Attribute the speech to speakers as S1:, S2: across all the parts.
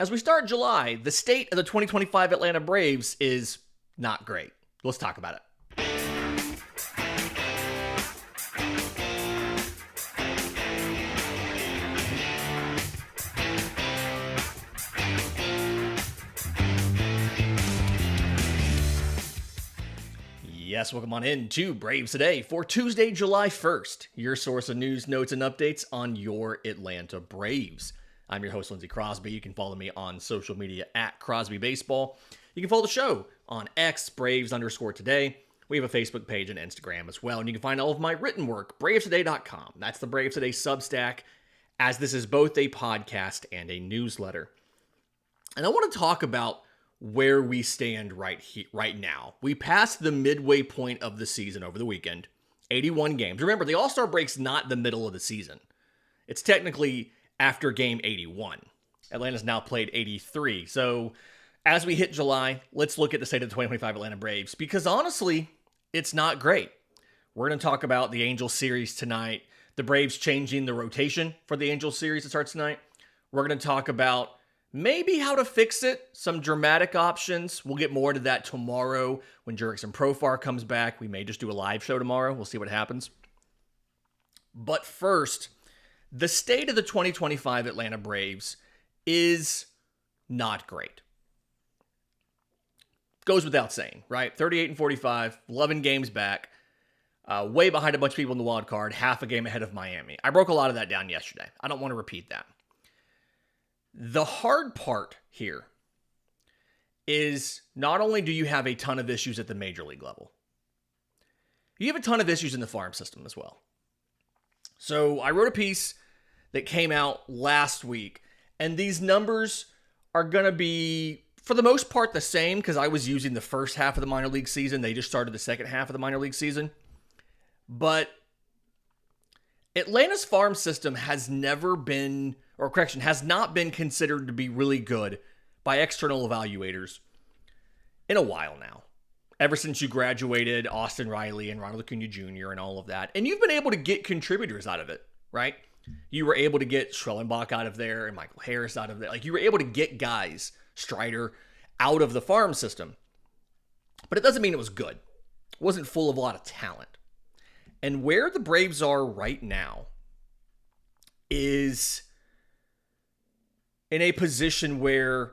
S1: As we start July, the state of the 2025 Atlanta Braves is not great. Let's talk about it. Yes, welcome on in to Braves Today for Tuesday, July 1st, your source of news, notes, and updates on your Atlanta Braves. I'm your host, Lindsay Crosby. You can follow me on social media at Crosby Baseball. You can follow the show on X, Braves_Today. We have a Facebook page and Instagram as well. And you can find all of my written work, BravesToday.com. That's the Braves Today Substack, as this is both a podcast and a newsletter. And I want to talk about where we stand right now. We passed the midway point of the season over the weekend. 81 games. Remember, the All-Star break's not the middle of the season. It's technically after game 81. Atlanta's now played 83. So as we hit July, let's look at the state of the 2025 Atlanta Braves, because honestly, it's not great. We're going to talk about the Angels series tonight, the Braves changing the rotation for the Angels series that starts tonight. We're going to talk about maybe how to fix it, some dramatic options. We'll get more into that tomorrow when Jurickson Profar comes back. We may just do a live show tomorrow. We'll see what happens. But first, the state of the 2025 Atlanta Braves is not great. Goes without saying, right? 38-45, 11 games back, way behind a bunch of people in the wild card, half a game ahead of Miami. I broke a lot of that down yesterday. I don't want to repeat that. The hard part here is not only do you have a ton of issues at the major league level, you have a ton of issues in the farm system as well. So I wrote a piece that came out last week, and these numbers are going to be, for the most part, the same because I was using the first half of the minor league season. They just started the second half of the minor league season. But Atlanta's farm system has not been considered to be really good by external evaluators in a while now. Ever since you graduated Austin Riley and Ronald Acuna Jr. and all of that. And you've been able to get contributors out of it, right? You were able to get Schellenbach out of there and Michael Harris out of there. Like, you were able to get guys, Strider, out of the farm system. But it doesn't mean it was good. It wasn't full of a lot of talent. And where the Braves are right now is in a position where,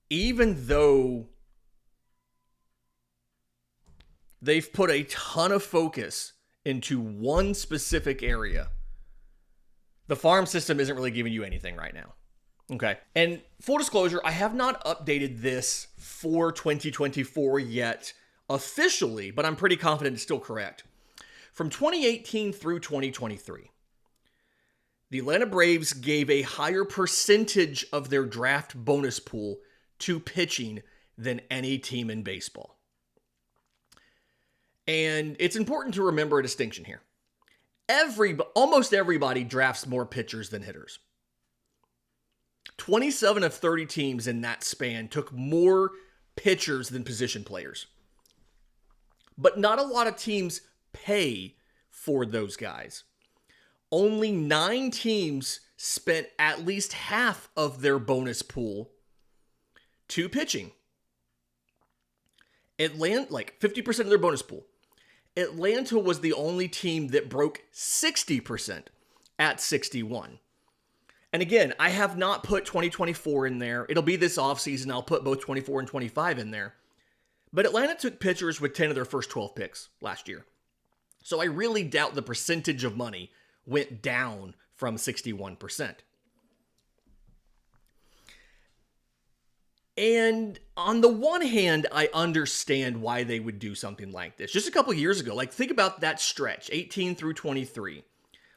S1: even though they've put a ton of focus into one specific area, the farm system isn't really giving you anything right now. Okay. And full disclosure, I have not updated this for 2024 yet officially, but I'm pretty confident it's still correct. From 2018 through 2023, the Atlanta Braves gave a higher percentage of their draft bonus pool to pitching than any team in baseball. And it's important to remember a distinction here. Almost everybody drafts more pitchers than hitters. 27 of 30 teams in that span took more pitchers than position players. But not a lot of teams pay for those guys. Only 9 teams spent at least half of their bonus pool to pitching. Atlanta, like 50% of their bonus pool. Atlanta was the only team that broke 60% at 61. And again, I have not put 2024 in there. It'll be this offseason. I'll put both 24 and 25 in there. But Atlanta took pitchers with 10 of their first 12 picks last year. So I really doubt the percentage of money went down from 61%. And on the one hand, I understand why they would do something like this. Just a couple years ago, like, think about that stretch, 18 through 23.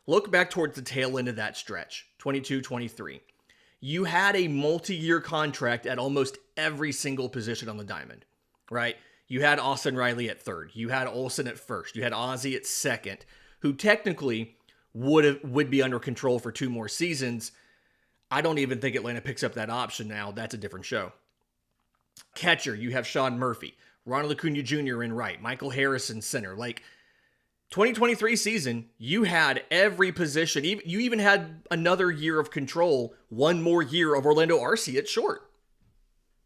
S1: Look back towards the tail end of that stretch, 22, 23. You had a multi-year contract at almost every single position on the diamond, right? You had Austin Riley at third. You had Olsen at first. You had Ozzie at second, who technically would be under control for 2 more seasons. I don't even think Atlanta picks up that option now. That's a different show. Catcher, you have Sean Murphy, Ronald Acuna Jr. in right, Michael Harris in center. Like, 2023 season, you had every position. You even had another year of control, one more year of Orlando Arcia at short.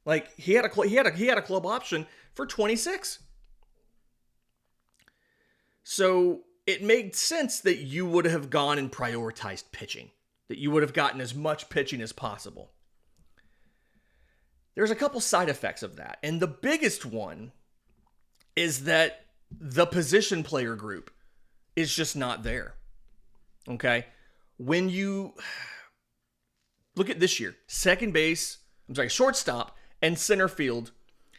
S1: Like he had a club option for 26. So it made sense that you would have gone and prioritized pitching, that you would have gotten as much pitching as possible. There's a couple side effects of that. And the biggest one is that the position player group is just not there. Okay? When you look at this year, shortstop and center field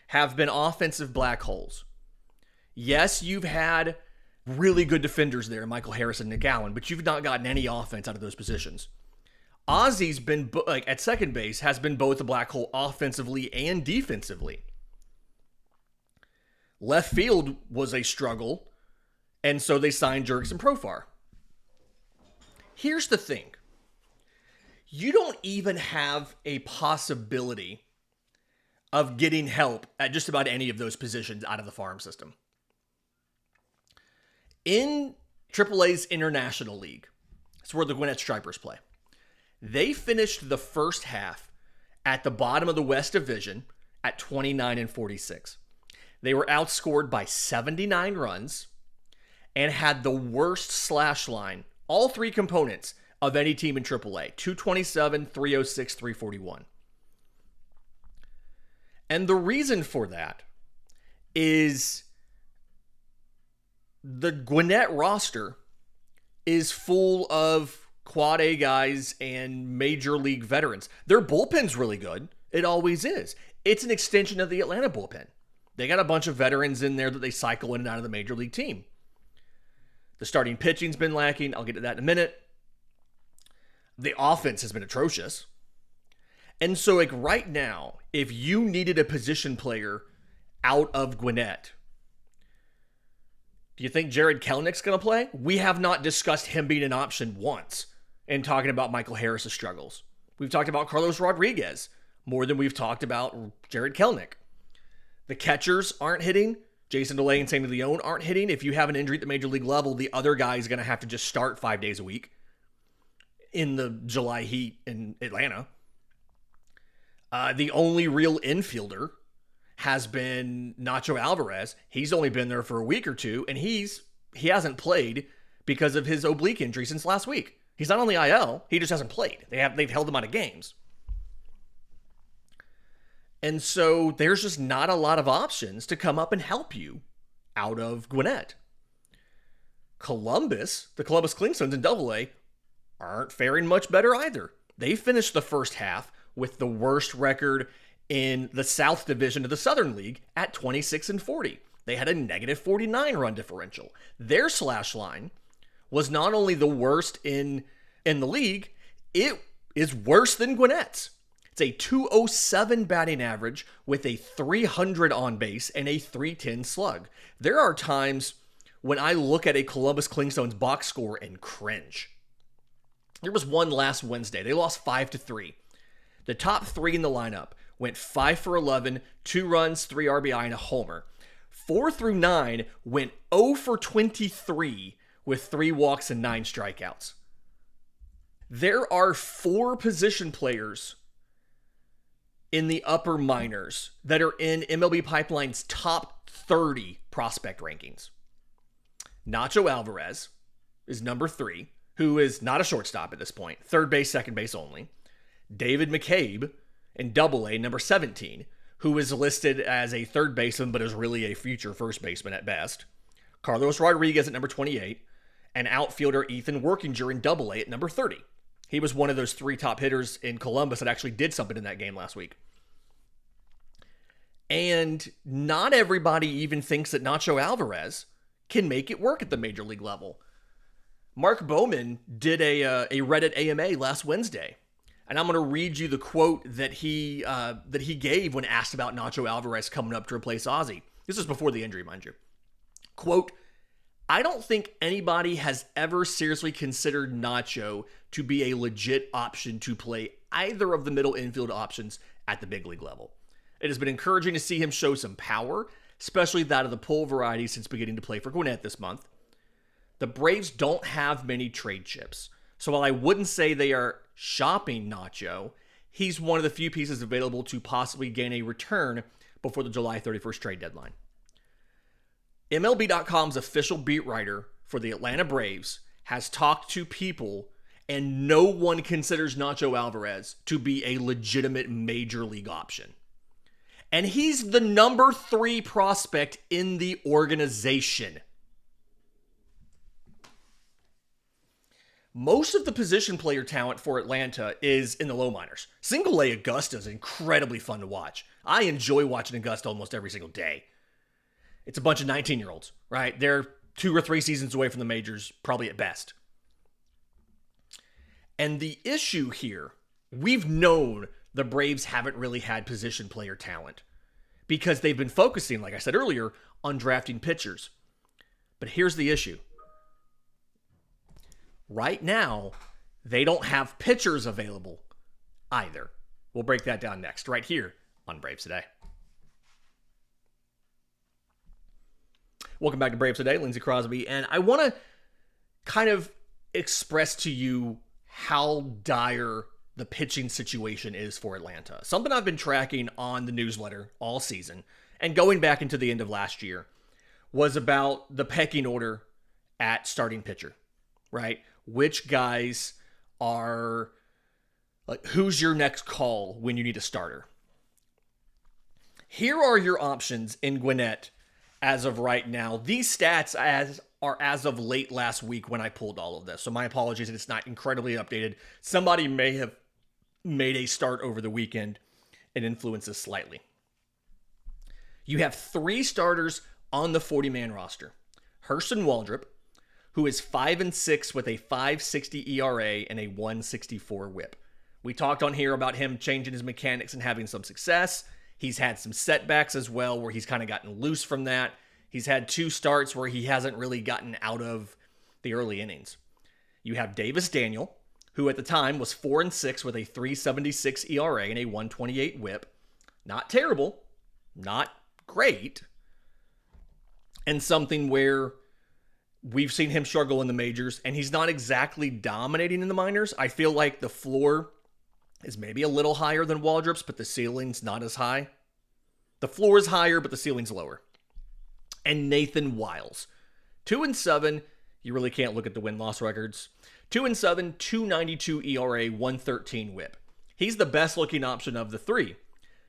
S1: have been offensive black holes. Yes, you've had really good defenders there, Michael Harris and Nick Allen, but you've not gotten any offense out of those positions. Ozzy's been, at second base, has been both a black hole offensively and defensively. Left field was a struggle, and so they signed Jurickson Profar. Here's the thing. You don't even have a possibility of getting help at just about any of those positions out of the farm system. In AAA's International League, that's where the Gwinnett Stripers play. They finished the first half at the bottom of the West Division at 29-46. They were outscored by 79 runs and had the worst slash line, all three components, of any team in AAA. 227, 306, 341. And the reason for that is the Gwinnett roster is full of quad A guys and major league veterans. Their bullpen's really good. It always is. It's an extension of the Atlanta bullpen. They got a bunch of veterans in there that they cycle in and out of the major league team. The starting pitching's been lacking. I'll get to that in a minute. The offense has been atrocious. And so, like, right now, if you needed a position player out of Gwinnett, do you think Jared Kelenick's going to play? We have not discussed him being an option once in talking about Michael Harris's struggles. We've talked about Carlos Rodriguez more than we've talked about Jared Kelenick. The catchers aren't hitting. Jason DeLay and Sandy Leone aren't hitting. If you have an injury at the major league level, the other guy is going to have to just start 5 days a week in the July heat in Atlanta. The only real infielder has been Nacho Alvarez. He's only been there for a week or two, and he hasn't played because of his oblique injury since last week. He's not on the IL, he just hasn't played. They've held him out of games. And so there's just not a lot of options to come up and help you out of Gwinnett. Columbus, the Columbus Clingstones in AA, aren't faring much better either. They finished the first half with the worst record in the South Division of the Southern League at 26-40. They had a negative 49 run differential. Their slash line was not only the worst in the league, it is worse than Gwinnett's. It's a 207 batting average with a 300 on base and a 310 slug. There are times when I look at a Columbus Clingstones box score and cringe. There was one last Wednesday. They lost 5-3. The top three in the lineup went 5 for 11, 2 runs, 3 RBI, and a homer. 4 through 9 went 0 for 23 with 3 walks and 9 strikeouts. There are 4 position players in the upper minors that are in MLB Pipeline's top 30 prospect rankings. Nacho Alvarez is number 3, who is not a shortstop at this point, third base, second base only. David McCabe in AA, number 17, who is listed as a third baseman but is really a future first baseman at best. Carlos Rodriguez at number 28, and outfielder Ethan Workinger in AA at number 30. He was one of those 3 top hitters in Columbus that actually did something in that game last week. And not everybody even thinks that Nacho Alvarez can make it work at the major league level. Mark Bowman did a Reddit AMA last Wednesday, and I'm going to read you the quote that he gave when asked about Nacho Alvarez coming up to replace Ozzy. This is before the injury, mind you. Quote, "I don't think anybody has ever seriously considered Nacho to be a legit option to play either of the middle infield options at the big league level. It has been encouraging to see him show some power, especially that of the pull variety since beginning to play for Gwinnett this month. The Braves don't have many trade chips, so while I wouldn't say they are shopping Nacho, he's one of the few pieces available to possibly gain a return before the July 31st trade deadline. MLB.com's official beat writer for the Atlanta Braves has talked to people, and no one considers Nacho Alvarez to be a legitimate major league option. And he's the number 3 prospect in the organization. Most of the position player talent for Atlanta is in the low minors. Single A Augusta is incredibly fun to watch. I enjoy watching Augusta almost every single day. It's a bunch of 19-year-olds, right? They're 2 or 3 seasons away from the majors, probably at best. And the issue here, we've known the Braves haven't really had position player talent because they've been focusing, like I said earlier, on drafting pitchers. But here's the issue. Right now, they don't have pitchers available either. We'll break that down next, right here on Braves Today. Welcome back to Braves Today, Lindsay Crosby, and I want to kind of express to you how dire the pitching situation is for Atlanta. Something I've been tracking on the newsletter all season, and going back into the end of last year, was about the pecking order at starting pitcher, right? Which guys are, like, who's your next call when you need a starter? Here are your options in Gwinnett as of right now. These stats are as of late last week when I pulled all of this. So my apologies if it's not incredibly updated. Somebody may have made a start over the weekend and influenced this slightly. You have 3 starters on the 40-man roster. Hurston Waldrop, who is 5-6 with a 5.60 ERA and a 1.64 WHIP. We talked on here about him changing his mechanics and having some success. He's had some setbacks as well where he's kind of gotten loose from that. He's had 2 starts where he hasn't really gotten out of the early innings. You have Davis Daniel, who at the time was 4-6 with a 3.76 ERA and a 1.28 WHIP. Not terrible, not great, and something where we've seen him struggle in the majors, and he's not exactly dominating in the minors. I feel like the floor is maybe a little higher than Waldrop's, but the ceiling's not as high. The floor is higher, but the ceiling's lower. And Nathan Wiles, 2-7. You really can't look at the win-loss records. 2-7, 2.92 ERA, 1.13 WHIP. He's the best-looking option of the 3.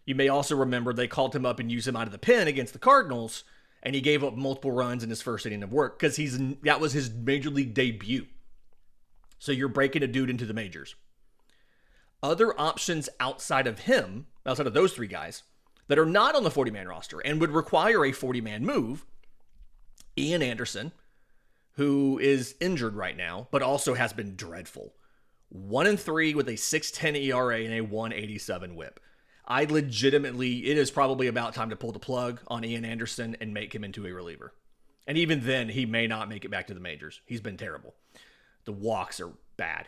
S1: You may also remember they called him up and used him out of the pen against the Cardinals, and he gave up multiple runs in his first inning of work because that was his major league debut. So you're breaking a dude into the majors. Other options outside of him, outside of those 3 guys, that are not on the 40-man roster and would require a 40-man move, Ian Anderson, who is injured right now, but also has been dreadful. 1-3 with a 6.10 ERA and a 1.87 WHIP. It is probably about time to pull the plug on Ian Anderson and make him into a reliever. And even then, he may not make it back to the majors. He's been terrible. The walks are bad.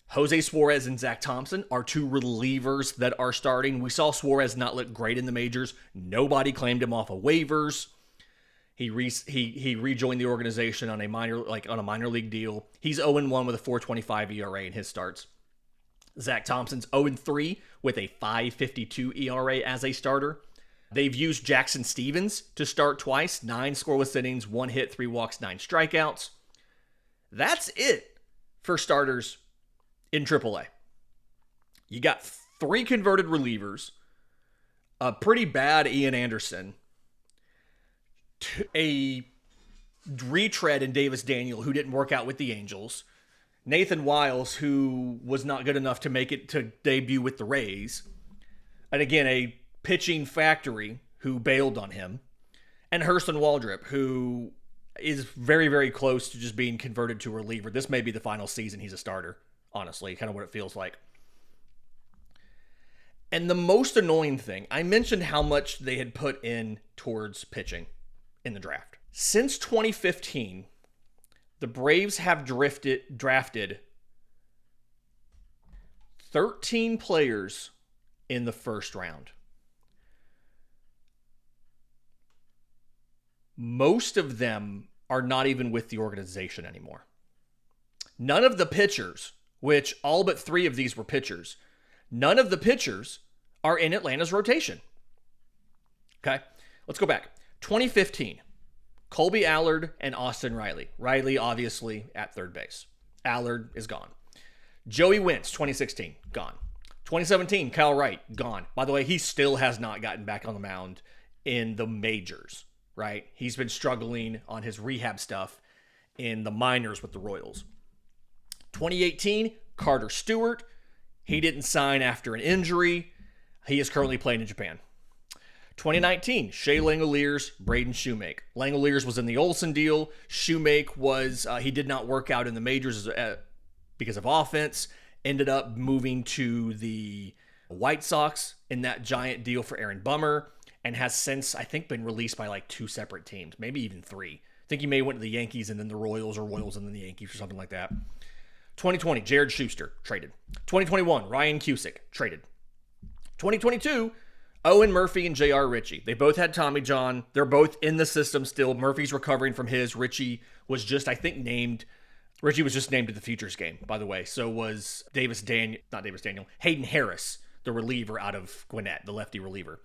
S1: Jose Suarez and Zach Thompson are 2 relievers that are starting. We saw Suarez not look great in the majors. Nobody claimed him off of waivers. He rejoined the organization on a minor league deal. He's 0-1 with a 4.25 ERA in his starts. Zach Thompson's 0-3 with a 5.52 ERA as a starter. They've used Jackson Stevens to start twice, 9 scoreless innings, 1 hit, 3 walks, 9 strikeouts. That's it for starters in AAA. You got 3 converted relievers, a pretty bad Ian Anderson, a retread in Davis Daniel, who didn't work out with the Angels, Nathan Wiles, who was not good enough to make it to debut with the Rays, and again, a pitching factory who bailed on him, and Hurston Waldrop, who is very, very close to just being converted to a reliever. This may be the final season he's a starter, honestly, kind of what it feels like. And the most annoying thing, I mentioned how much they had put in towards pitching in the draft. Since 2015, the Braves have drafted 13 players in the first round. Most of them are not even with the organization anymore. None of the pitchers, which all but 3 of these were pitchers, None of the pitchers are in Atlanta's rotation. Okay, let's go back. 2015, Colby Allard and Austin Riley. Riley, obviously, at third base. Allard is gone. Joey Wentz, 2016, gone. 2017, Kyle Wright, gone. By the way, he still has not gotten back on the mound in the majors, right? He's been struggling on his rehab stuff in the minors with the Royals. 2018, Carter Stewart. He didn't sign after an injury. He is currently playing in Japan. 2019, Shea Langoliers, Braden Shoemake. Langoliers was in the Olsen deal. Shoemake was, he did not work out in the majors because of offense. Ended up moving to the White Sox in that giant deal for Aaron Bummer, and has since, I think, been released by like 2 separate teams, maybe even 3. I think he may have went to the Yankees and then the Royals, or Royals and then the Yankees, or something like that. 2020, Jared Schuster, traded. 2021, Ryan Cusick, traded. 2022, Owen Murphy and J.R. Ritchie. They both had Tommy John. They're both in the system still. Murphy's recovering from his. Ritchie was just, I think, named to the Futures game, by the way. So was Hayden Harris, the reliever out of Gwinnett, the lefty reliever.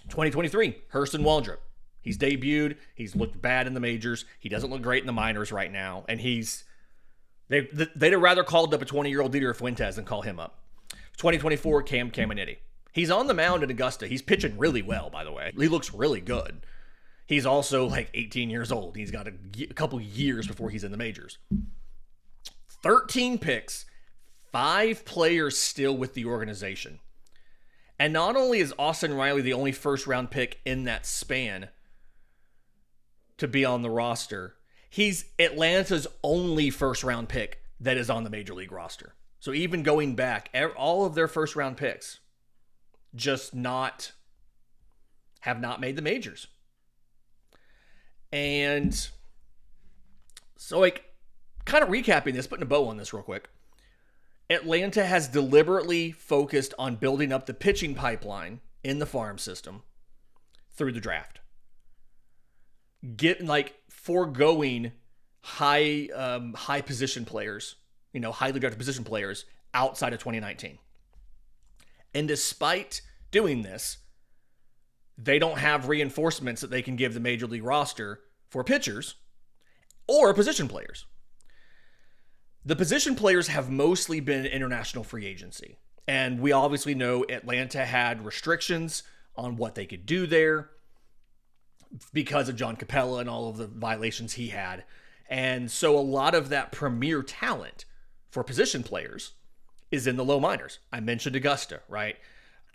S1: 2023, Hurston Waldrop. He's debuted. He's looked bad in the majors. He doesn't look great in the minors right now. And they'd have rather called up a 20-year-old Dieter Fuentes than call him up. 2024, Cam Caminiti. He's on the mound in Augusta. He's pitching really well, by the way. He looks really good. He's also like 18 years old. He's got a couple years before he's in the majors. 13 picks, 5 players still with the organization. And not only is Austin Riley the only first-round pick in that span to be on the roster, he's Atlanta's only first-round pick that is on the Major League roster. So even going back, all of their first-round picks have not made the majors. And so, like, kind of recapping this, putting a bow on this real quick. Atlanta has deliberately focused on building up the pitching pipeline in the farm system through the draft. Foregoing high position players, highly drafted position players outside of 2019. And despite doing this, they don't have reinforcements that they can give the Major League roster for pitchers or position players. The position players have mostly been international free agency. And we obviously know Atlanta had restrictions on what they could do there because of John Capella and all of the violations he had. And so a lot of that premier talent for position players is in the low minors. I mentioned Augusta, right?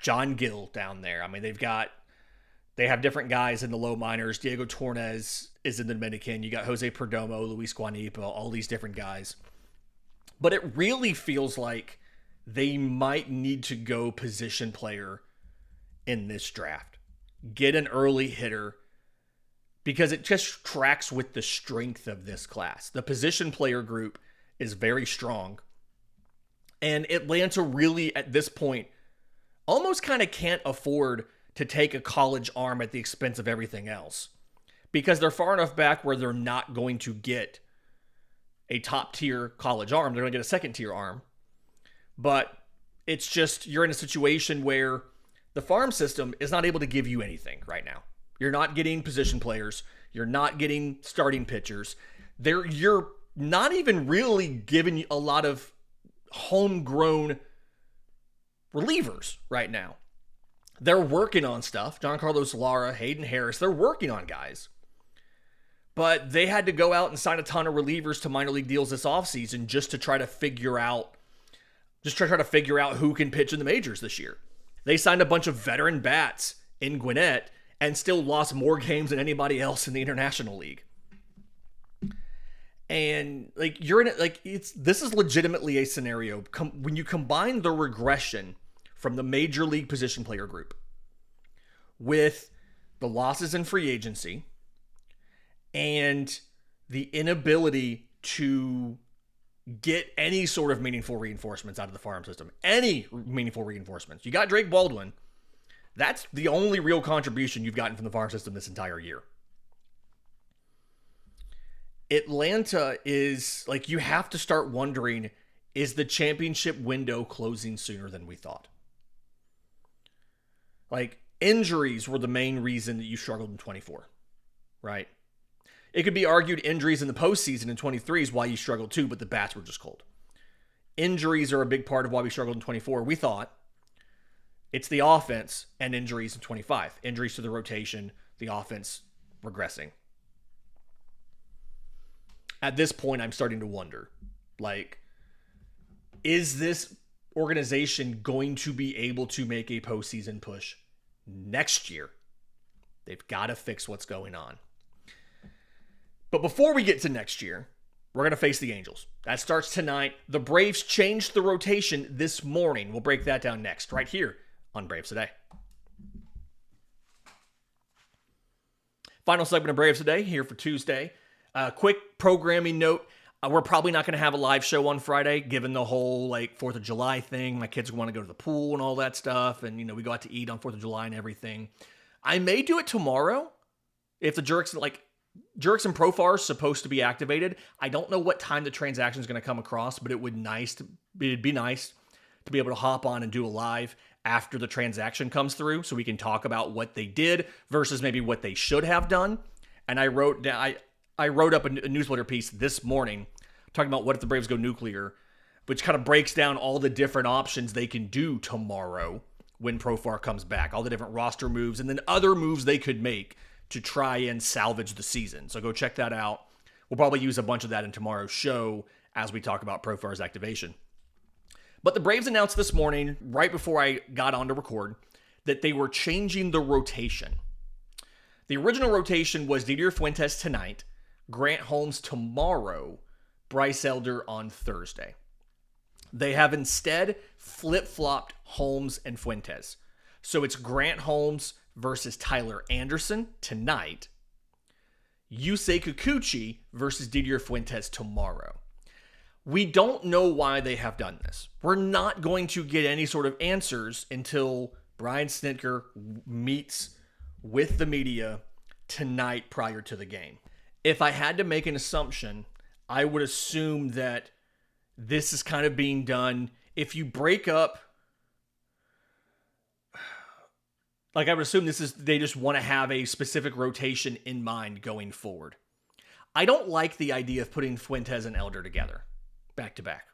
S1: John Gill down there. I mean, they have different guys in the low minors. Diego Torres is in the Dominican. You got Jose Perdomo, Luis Guanipa, all these different guys. But it really feels like they might need to go position player in this draft. Get an early hitter, because it just tracks with the strength of this class. The position player group is very strong. And Atlanta really, at this point, almost kind of can't afford to take a college arm at the expense of everything else, because they're far enough back where they're not going to get a top-tier college arm. They're going to get a second-tier arm. But it's just, you're in a situation where the farm system is not able to give you anything right now. You're not getting position players. You're not getting starting pitchers. You're not even really giving a lot of homegrown relievers right now. They're working on stuff. Giancarlo Lara, Hayden Harris, they're working on guys. But they had to go out and sign a ton of relievers to minor league deals this offseason just to try to figure out who can pitch in the majors this year. They signed a bunch of veteran bats in Gwinnett and still lost more games than anybody else in the International League. And this is legitimately a scenario when you combine the regression from the Major League position player group with the losses in free agency and the inability to get any sort of meaningful reinforcements out of the farm system. Any meaningful reinforcements. You got Drake Baldwin. That's the only real contribution you've gotten from the farm system this entire year. Atlanta is, you have to start wondering is the championship window closing sooner than we thought? Like, injuries were the main reason that you struggled in 24, right? It could be argued injuries in the postseason in 23 is why you struggled too, but the bats were just cold. Injuries are a big part of why we struggled in 24. We thought it's the offense and injuries in 25. Injuries to the rotation, the offense regressing. At this point, I'm starting to wonder, like, is this organization going to be able to make a postseason push next year? They've got to fix what's going on. But before we get to next year, we're going to face the Angels. That starts tonight. The Braves changed the rotation this morning. We'll break that down next, right here on Braves Today. Final segment of Braves Today here for Tuesday. Quick programming note. We're probably not going to have a live show on Friday, given the whole 4th of July thing. My kids want to go to the pool and all that stuff. And, we go out to eat on 4th of July and everything. I may do it tomorrow if the Jerks and Profar is supposed to be activated. I don't know what time the transaction is going to come across, but it'd be nice to be able to hop on and do a live after the transaction comes through so we can talk about what they did versus maybe what they should have done. And I wrote up a newsletter piece this morning talking about what if the Braves go nuclear, which kind of breaks down all the different options they can do tomorrow when Profar comes back, all the different roster moves, and then other moves they could make to try and salvage the season. So go check that out. We'll probably use a bunch of that in tomorrow's show as we talk about Profar's activation. But the Braves announced this morning, right before I got on to record, that they were changing the rotation. The original rotation was Didier Fuentes tonight, Grant Holmes tomorrow, Bryce Elder on Thursday. They have instead flip-flopped Holmes and Fuentes. So it's Grant Holmes versus Tyler Anderson tonight, Yusei Kikuchi versus Didier Fuentes tomorrow. We don't know why they have done this. We're not going to get any sort of answers until Brian Snitker meets with the media tonight prior to the game. If I had to make an assumption, I would assume that this is kind of being done. If you break up, I would assume they just want to have a specific rotation in mind going forward. I don't like the idea of putting Fuentes and Elder together, back to back,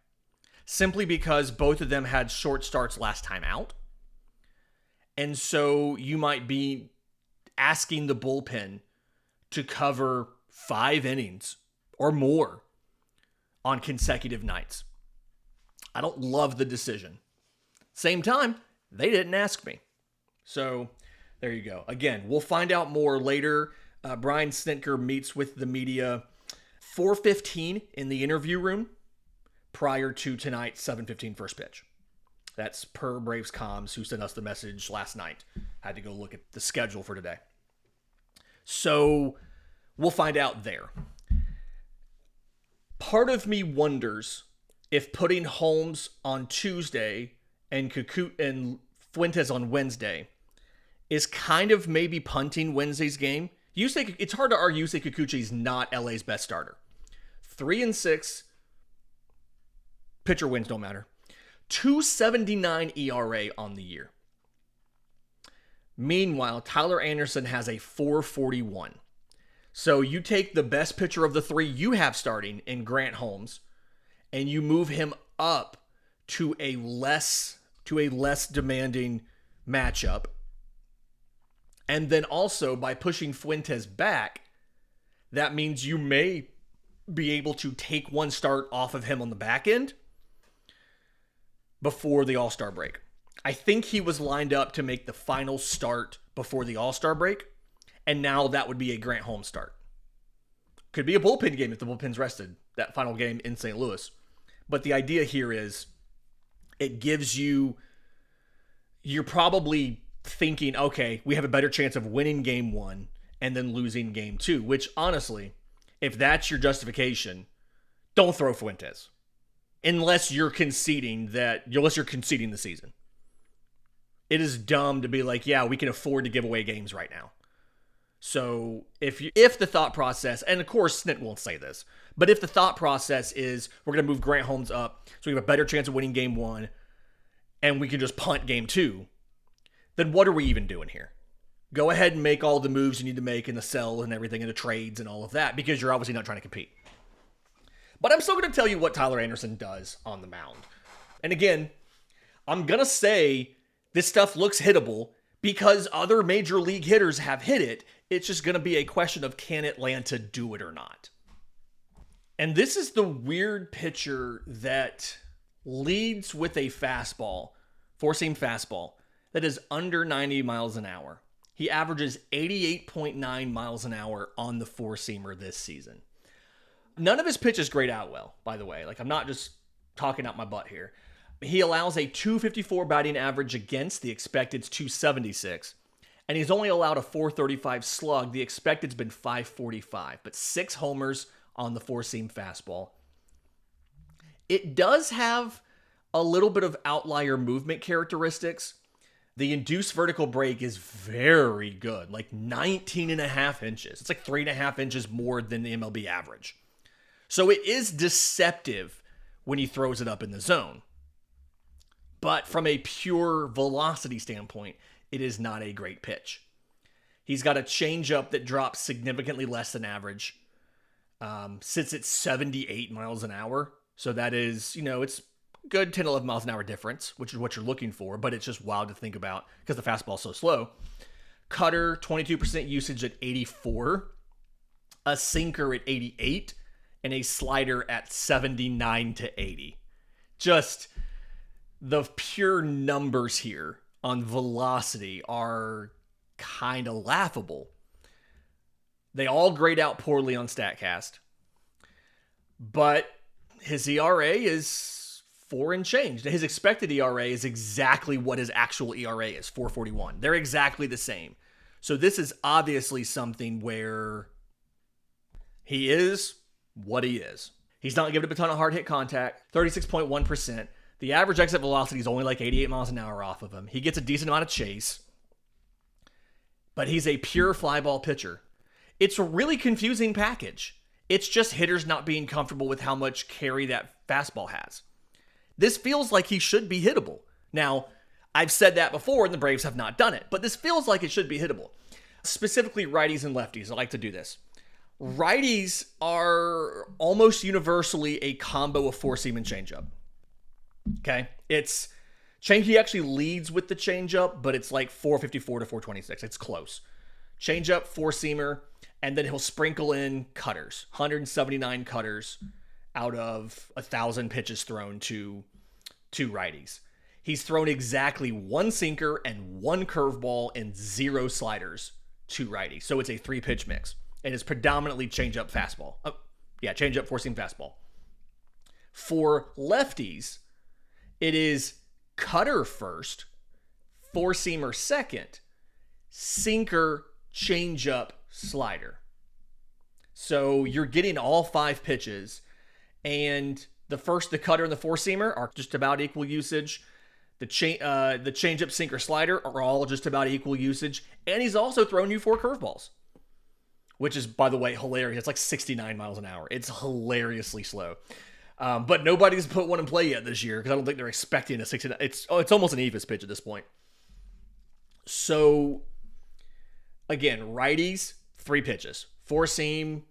S1: simply because both of them had short starts last time out. And so you might be asking the bullpen to cover 5 innings or more on consecutive nights. I don't love the decision. Same time, they didn't ask me. So there you go. Again, we'll find out more later. Brian Snitker meets with the media 4:15 in the interview room prior to tonight's 7:15 first pitch. That's per Braves Comms, who sent us the message last night. Had to go look at the schedule for today. So we'll find out there. Part of me wonders if putting Holmes on Tuesday and Fuentes on Wednesday is kind of maybe punting Wednesday's game. It's hard to argue Yusei Kikuchi is not LA's best starter. 3-6. Pitcher wins don't matter. 2.79 ERA on the year. Meanwhile, Tyler Anderson has a 4.41. So you take the best pitcher of the 3 you have starting in Grant Holmes, and you move him up to a less demanding matchup. And then also by pushing Fuentes back, that means you may be able to take one start off of him on the back end before the All-Star break. I think he was lined up to make the final start before the All-Star break, and now that would be a Grant Holmes start. Could be a bullpen game if the bullpen's rested, that final game in St. Louis. But the idea here is it gives you're probably thinking, okay, we have a better chance of winning game 1 and then losing game 2, which honestly, if that's your justification, don't throw Fuentes. Unless you're conceding the season. It is dumb to be like, yeah, we can afford to give away games right now. So if the thought process, and of course Snit won't say this, But if the thought process is we're going to move Grant Holmes up so we have a better chance of winning game 1 and we can just punt game 2, then what are we even doing here? Go ahead and make all the moves you need to make in the sell and everything and the trades and all of that, because you're obviously not trying to compete. But I'm still going to tell you what Tyler Anderson does on the mound. And again, I'm going to say this stuff looks hittable because other major league hitters have hit it. It's just going to be a question of, can Atlanta do it or not? And this is the weird pitcher that leads with a fastball, four-seam fastball, that is under 90 miles an hour. He averages 88.9 miles an hour on the four-seamer this season. None of his pitches grade out well, by the way. Like, I'm not just talking out my butt here. He allows a 254 batting average against. The expected's 276. And he's only allowed a 435 slug. The expected's been 545. But 6 homers on the four-seam fastball. It does have a little bit of outlier movement characteristics. The induced vertical break is very good, like 19.5 inches. It's like 3.5 inches more than the MLB average. So it is deceptive when he throws it up in the zone. But from a pure velocity standpoint, it is not a great pitch. He's got a changeup that drops significantly less than average. Sits at 78 miles an hour. So that is, it's good 10, 11 miles an hour difference, which is what you're looking for, but it's just wild to think about because the fastball's so slow. Cutter, 22% usage at 84. A sinker at 88. And a slider at 79 to 80. Just the pure numbers here on velocity are kind of laughable. They all grade out poorly on StatCast. But his ERA is 4 and change. His expected ERA is exactly what his actual ERA is, 4.41. They're exactly the same. So this is obviously something where he is what he is. He's not giving up a ton of hard hit contact, 36.1%. The average exit velocity is only like 88 miles an hour off of him. He gets a decent amount of chase, but he's a pure fly ball pitcher. It's a really confusing package. It's just hitters not being comfortable with how much carry that fastball has. This feels like he should be hittable. Now, I've said that before and the Braves have not done it, but this feels like it should be hittable. Specifically righties and lefties, I like to do this. Righties are almost universally a combo of four-seam and changeup. Okay? He actually leads with the changeup, but it's like 454 to 426. It's close. Changeup, four-seamer, and then he'll sprinkle in cutters. 179 cutters out of 1,000 pitches thrown to righties. He's thrown exactly 1 sinker and 1 curveball and 0 sliders to righties. So it's a 3-pitch mix. And it's predominantly changeup fastball. Changeup, four-seam fastball. For lefties, it is cutter first, four-seamer second, sinker, changeup, slider. So you're getting all 5 pitches, and the cutter and the four-seamer are just about equal usage. The changeup, sinker, slider are all just about equal usage, and he's also thrown you 4 curveballs. Which is, by the way, hilarious. It's like 69 miles an hour. It's hilariously slow. But nobody's put one in play yet this year because I don't think they're expecting a 69. It's almost an Evis pitch at this point. So, again, righties, 3 pitches. Four-seam,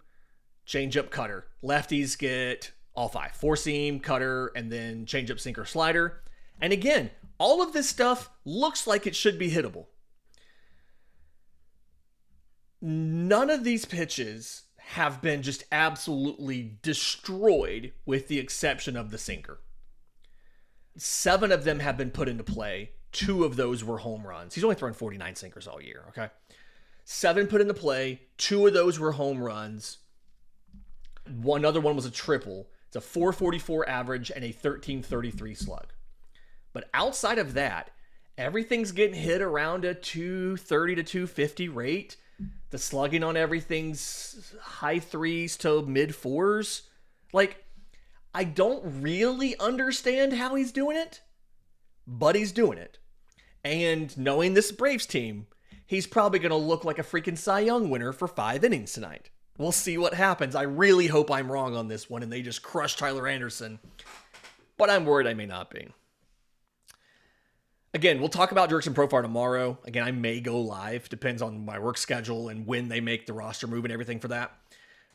S1: changeup, cutter. Lefties get all 5. Four-seam, cutter, and then changeup, sinker, slider. And again, all of this stuff looks like it should be hittable. None of these pitches have been just absolutely destroyed with the exception of the sinker. 7 of them have been put into play. 2 of those were home runs. He's only thrown 49 sinkers all year, okay? 7 put into play. 2 of those were home runs. One other one was a triple. It's a 444 average and a 1333 slug. But outside of that, everything's getting hit around a 230 to 250 rate. The slugging on everything's high 3s to mid 4s. Like, I don't really understand how he's doing it, but he's doing it. And knowing this Braves team, he's probably going to look like a freaking Cy Young winner for 5 innings tonight. We'll see what happens. I really hope I'm wrong on this one and they just crush Tyler Anderson. But I'm worried I may not be. Again, we'll talk about Jurickson Profar tomorrow. Again, I may go live. Depends on my work schedule and when they make the roster move and everything for that.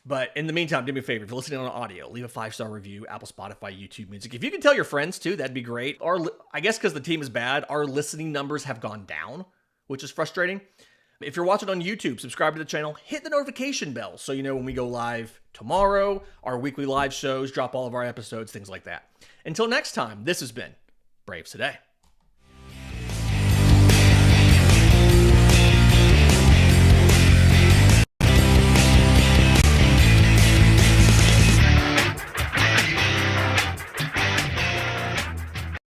S1: But in the meantime, do me a favor. If you're listening on audio, leave a 5-star review, Apple, Spotify, YouTube Music. If you can tell your friends too, that'd be great. I guess because the team is bad, our listening numbers have gone down, which is frustrating. If you're watching on YouTube, subscribe to the channel, hit the notification bell so you know when we go live tomorrow, our weekly live shows, drop all of our episodes, things like that. Until next time, this has been Braves Today.